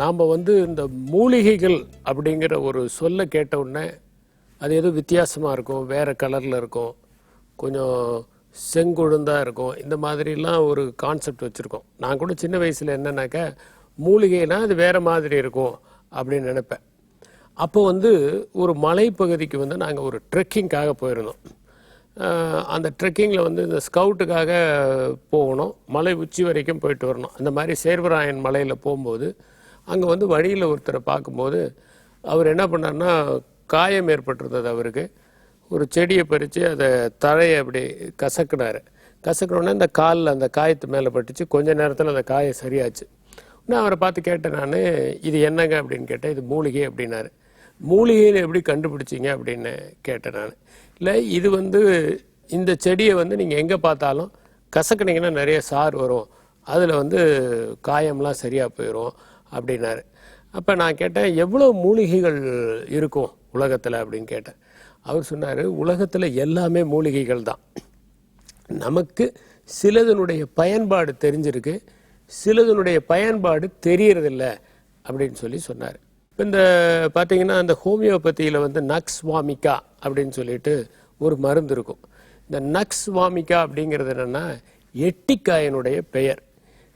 நாம் வந்து இந்த மூலிகைகள் அப்படிங்கிற ஒரு சொல்ல கேட்ட உடனே அது ஏதோ வித்தியாசமாக இருக்கும், வேறு கலரில் இருக்கும், கொஞ்சம் செங்கொழுந்தாக இருக்கும், இந்த மாதிரிலாம் ஒரு கான்செப்ட் வச்சுருக்கோம். நான் கூட சின்ன வயசில் என்னன்னாக்க மூலிகைனா அது வேறு மாதிரி இருக்கும் அப்படின்னு நினைப்பேன். அப்போ வந்து ஒரு மலைப்பகுதிக்கு வந்து நாங்கள் ஒரு ட்ரெக்கிங்காக போயிருந்தோம். அந்த ட்ரெக்கிங்கில் வந்து இந்த ஸ்கவுட்டுக்காக போகணும், மலை உச்சி வரைக்கும் போயிட்டு வரணும். அந்த மாதிரி சேர்வராயன் மலையில் போகும்போது அங்கே வந்து வழியில் ஒருத்தரை பார்க்கும்போது அவர் என்ன பண்ணார்னா, காயம் ஏற்பட்டிருந்தது அவருக்கு. ஒரு செடியை பறித்து அதை தழையை அப்படி கசக்கினோடனே அந்த காலில் அந்த காயத்து மேலே பட்டுச்சு. கொஞ்ச நேரத்தில் அந்த காயம் சரியாச்சு. நான் அவரை பார்த்து கேட்டேன், நான் இது என்னங்க அப்படின்னு கேட்டேன். இது மூலிகை அப்படின்னாரு. மூலிகைன்னு எப்படி கண்டுபிடிச்சிங்க அப்படின்னு கேட்டேன் நான். இல்லை, இது வந்து இந்த செடியை வந்து நீங்கள் எங்கே பார்த்தாலும் கசக்குனீங்கன்னா நிறைய சாறு வரும், அதில் வந்து காயம்லாம் சரியாக போயிடும் அப்படின்னாரு. அப்போ நான் கேட்டேன், எவ்வளோ மூலிகைகள் இருக்கும் உலகத்தில் அப்படின்னு கேட்டேன். அவர் சொன்னார், உலகத்தில் எல்லாமே மூலிகைகள் தான். நமக்கு சிலதனுடைய பயன்பாடு தெரிஞ்சிருக்கு, சிலதனுடைய பயன்பாடு தெரியறதில்லை அப்படின்னு சொல்லி சொன்னார். இப்போ இந்த பார்த்தீங்கன்னா அந்த ஹோமியோபதியில் வந்து நக்ஸ் வாமிகா அப்படின்னு சொல்லிட்டு ஒரு மருந்து இருக்கும். இந்த நக்ஸ் வாமிகா அப்படிங்கிறது என்னென்னா எட்டிக்காயனுடைய பெயர்.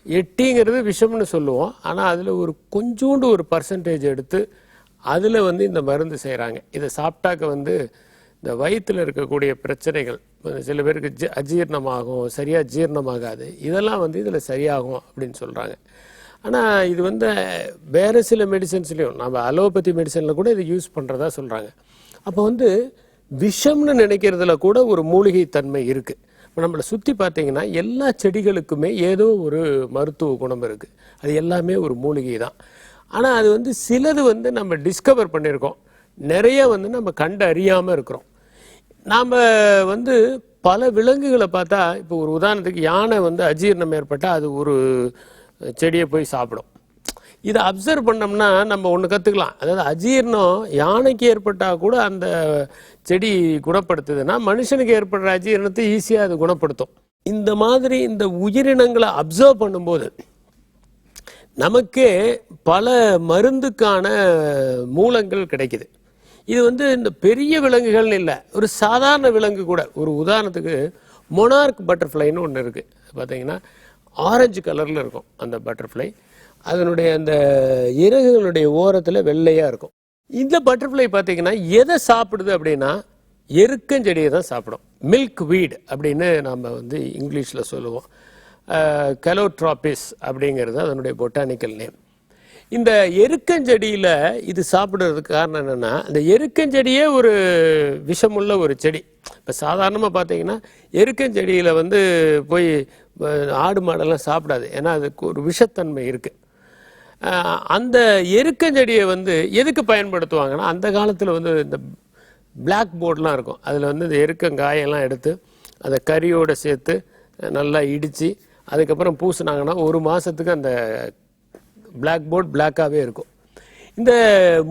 எட்டிங்கிறது விஷம்னு சொல்லுவோம், ஆனால் அதில் ஒரு கொஞ்சோண்டு ஒரு பர்சன்டேஜ் எடுத்து அதில் வந்து இந்த மருந்து செய்கிறாங்க. இதை சாப்பிட்டாக்க வந்து இந்த வயிற்றில் இருக்கக்கூடிய பிரச்சனைகள், சில பேருக்கு அஜீரணமாகும், சரியாக ஜீரணமாகாது, இதெல்லாம் வந்து இதில் சரியாகும் அப்படின்னு சொல்கிறாங்க. ஆனால் இது வந்து வேறு சில மெடிசன்ஸ்லேயும், நம்ம அலோபதி மெடிசனில் கூட இதை யூஸ் பண்ணுறதா சொல்கிறாங்க. அப்போ வந்து விஷம்னு நினைக்கிறதுல கூட ஒரு மூலிகை தன்மை இருக்குது. இப்போ நம்மளை சுற்றி பார்த்தீங்கன்னா எல்லா செடிகளுக்குமே ஏதோ ஒரு மருத்துவ குணம் இருக்குது. அது எல்லாமே ஒரு மூலிகை தான். ஆனால் அது வந்து சிலது வந்து நம்ம டிஸ்கவர் பண்ணியிருக்கோம், நிறைய வந்து நம்ம கண்டு அறியாமல் இருக்கிறோம். நாம் வந்து பல விலங்குகளை பார்த்தா, இப்போ ஒரு உதாரணத்துக்கு யானை வந்து அஜீரணம் ஏற்பட்டால் அது ஒரு செடியை போய் சாப்பிடும். இதை அப்சர்வ் பண்ணோம்னா நம்ம ஒன்று கற்றுக்கலாம். அதாவது அஜீர்ணம் யானைக்கு ஏற்பட்டால் கூட அந்த செடி குணப்படுத்துதுன்னா, மனுஷனுக்கு ஏற்படுற அஜீரணத்தை ஈஸியாக அது குணப்படுத்தும். இந்த மாதிரி இந்த உயிரினங்களை அப்சர்வ் பண்ணும்போது நமக்கே பல மருந்துக்கான மூலங்கள் கிடைக்குது. இது வந்து இந்த பெரிய விலங்குகள்னு இல்லை, ஒரு சாதாரண விலங்கு கூட. ஒரு உதாரணத்துக்கு மொனார்க் பட்டர்ஃப்ளைன்னு ஒன்று இருக்குது. பார்த்தீங்கன்னா ஆரஞ்சு கலரில் இருக்கும் அந்த பட்டர்ஃப்ளை. அதனுடைய அந்த இறகுகளுடைய ஓரத்தில் வெள்ளையாக இருக்கும். இந்த பட்டர்ஃப்ளை பார்த்தீங்கன்னா எதை சாப்பிடுது அப்படின்னா எருக்கஞ்செடியை தான் சாப்பிடும். மில்க் வீட் அப்படின்னு நம்ம வந்து இங்கிலீஷில் சொல்லுவோம். கலோட்ராபிஸ் அப்படிங்கிறது அதனுடைய பொட்டானிக்கல் நேம். இந்த எருக்கஞ்செடியில் இது சாப்பிட்றதுக்கு காரணம் என்னென்னா, அந்த எருக்கஞ்செடியே ஒரு விஷமுள்ள ஒரு செடி. இப்போ சாதாரணமாக பார்த்தீங்கன்னா எருக்கஞ்செடியில் வந்து போய் ஆடு மாடெல்லாம் சாப்பிடாது, ஏன்னா அதுக்கு ஒரு விஷத்தன்மை இருக்குது. அந்த எருக்கஞ்செடியை வந்து எதுக்கு பயன்படுத்துவாங்கன்னா, அந்த காலத்தில் வந்து இந்த பிளாக் போர்ட்லாம் இருக்கும், அதில் வந்து இந்த எருக்கங்காயெல்லாம் எடுத்து அதை கறியோடு சேர்த்து நல்லா இடித்து அதுக்கப்புறம் பூசினாங்கன்னா ஒரு மாதத்துக்கு அந்த பிளாக் போர்ட் பிளாக்காகவே இருக்கும். இந்த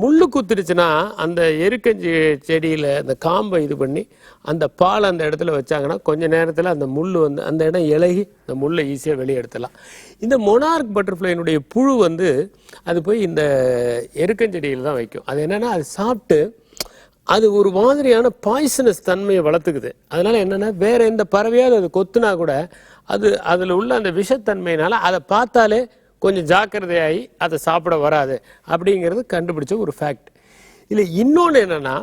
முள்ளு குத்துருச்சுன்னா அந்த எருக்கஞ்சி செடியில் அந்த காம்பை இது பண்ணி அந்த பால் அந்த இடத்துல வச்சாங்கன்னா கொஞ்சம் நேரத்தில் அந்த முள் வந்து அந்த இடம் இலகி அந்த முள்ளை ஈஸியாக வெளியே எடுத்துடலாம். இந்த மொனார்க் பட்டர்ஃப்ளைனுடைய புழு வந்து அது போய் இந்த எருக்கஞ்செடியில் தான் வைக்கும். அது என்னென்னா, அது சாப்பிட்டு அது ஒரு மாதிரியான பாய்சனஸ் தன்மையை வளர்த்துக்குது. அதனால் என்னென்னா, வேறு எந்த பறவையாவது அது கொத்துனா கூட அது அதில் உள்ள அந்த விஷத்தன்மையினால் அதை பார்த்தாலே கொஞ்சம் ஜாக்கிரதையாகி அதை சாப்பிட வராது அப்படிங்கிறது கண்டுபிடிச்ச ஒரு ஃபேக்ட். இல்லை, இன்னொன்று என்னென்னா,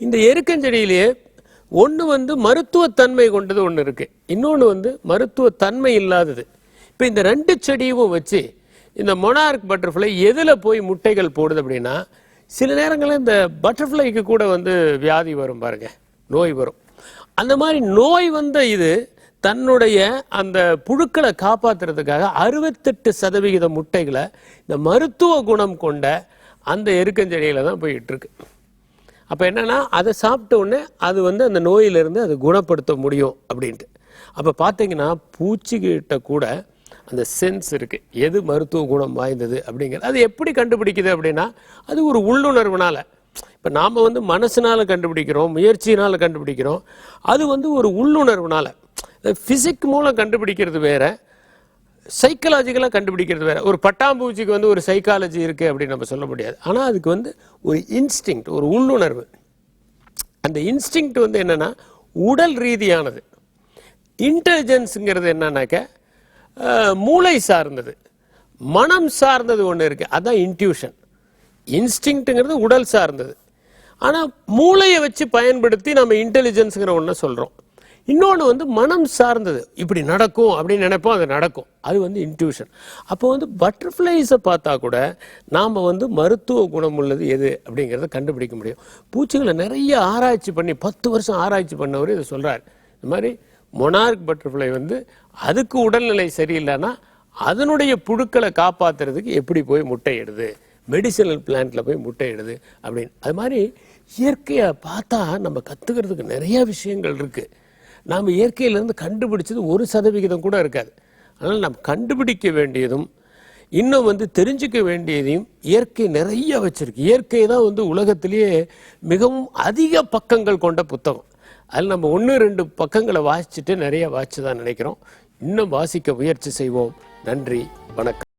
இந்த எருக்கஞ்செடியிலேயே ஒன்று வந்து மருத்துவத்தன்மை கொண்டது ஒன்று இருக்குது, இன்னொன்று வந்து மருத்துவத்தன்மை இல்லாதது. இப்போ இந்த ரெண்டு செடியும் வச்சு இந்த மொனார்க் பட்டர்ஃப்ளை எதில் போய் முட்டைகள் போடுது அப்படின்னா, சில நேரங்களில் இந்த பட்டர்ஃப்ளைக்கு கூட வந்து வியாதி வரும் பாருங்க, நோய் வரும். அந்த மாதிரி நோய் வந்த இது தன்னுடைய அந்த புழுக்களை காப்பாற்றுறதுக்காக 68% முட்டைகளை இந்த மருத்துவ குணம் கொண்ட அந்த எருக்கஞ்செடியில் தான் போயிட்டு இருக்கு. அப்போ என்னென்னா, அதை சாப்பிட்ட உடனே அது வந்து அந்த நோயிலிருந்து அது குணப்படுத்த முடியும் அப்படின்ட்டு. அப்போ பார்த்தீங்கன்னா பூச்சிக்கிட்ட கூட அந்த சென்ஸ் இருக்குது, எது மருத்துவ குணம் வாய்ந்தது அப்படிங்கிறது. அது எப்படி கண்டுபிடிக்குது அப்படின்னா, அது ஒரு உள்ளுணர்வுனால. இப்போ நாம் வந்து மனசுனால கண்டுபிடிக்கிறோம், முயற்சியினால் கண்டுபிடிக்கிறோம். அது வந்து ஒரு உள்ளுணர்வுனால, ஃபிசிக் மூலம் கண்டுபிடிக்கிறது வேற, சைக்காலஜிக்கலாக கண்டுபிடிக்கிறது வேற. ஒரு பட்டாம்பூச்சிக்கு வந்து ஒரு சைக்காலஜி இருக்குது அப்படின்னு நம்ம சொல்ல முடியாது. ஆனால் அதுக்கு வந்து ஒரு இன்ஸ்டிங்க்ட், ஒரு உள்ளுணர்வு. அந்த இன்ஸ்டிங்க்ட் வந்து என்னென்னா உடல் ரீதியானது. இன்டெலிஜென்ஸுங்கிறது என்னன்னாக்க மூளை சார்ந்தது, மனம் சார்ந்தது ஒன்று இருக்குது, அதுதான் இன்ட்யூஷன். இன்ஸ்டிங்க்ட்டுங்கிறது உடல் சார்ந்தது. ஆனால் மூளையை வச்சு பயன்படுத்தி நம்ம இன்டெலிஜென்ஸுங்கிற ஒன்றை சொல்கிறோம். இன்னொன்று வந்து மனம் சார்ந்தது, இப்படி நடக்கும் அப்படின்னு நினைப்போம், அது நடக்கும், அது வந்து இன்ட்யூஷன். அப்போ வந்து பட்டர்ஃப்ளைஸை பார்த்தா கூட நாம் வந்து மருத்துவ குணம் உள்ளது எது அப்படிங்கிறத கண்டுபிடிக்க முடியும். பூச்சிகளை நிறைய ஆராய்ச்சி பண்ணி 10 வருஷம் ஆராய்ச்சி பண்ணவர் இதை சொல்கிறார். இந்த மாதிரி மொனார்க் பட்டர்ஃப்ளை வந்து அதுக்கு உடல்நிலை சரியில்லைன்னா அதனுடைய புழுக்களை காப்பாற்றுறதுக்கு எப்படி போய் முட்டையிடுது, மெடிசினல் பிளான்ட்டில் போய் முட்டையிடுது அப்படின்னு. அது மாதிரி இயற்கையை பார்த்தா நம்ம கற்றுக்கிறதுக்கு நிறைய விஷயங்கள் இருக்குது. நாம் இயற்கையிலேருந்து கண்டுபிடிச்சது 1% கூட இருக்காது. அதனால் நாம் கண்டுபிடிக்க வேண்டியதும் இன்னும் வந்து தெரிஞ்சுக்க வேண்டியதையும் இயற்கை நிறைய வச்சுருக்கு. இயற்கை தான் வந்து உலகத்திலேயே மிகவும் அதிக பக்கங்கள் கொண்ட புத்தகம். அதில் நம்ம 1-2 பக்கங்களை வாசிச்சுட்டு நிறைய வாசிச்சு தான் நினைக்கிறோம். இன்னும் வாசிக்க முயற்சி செய்வோம். நன்றி, வணக்கம்.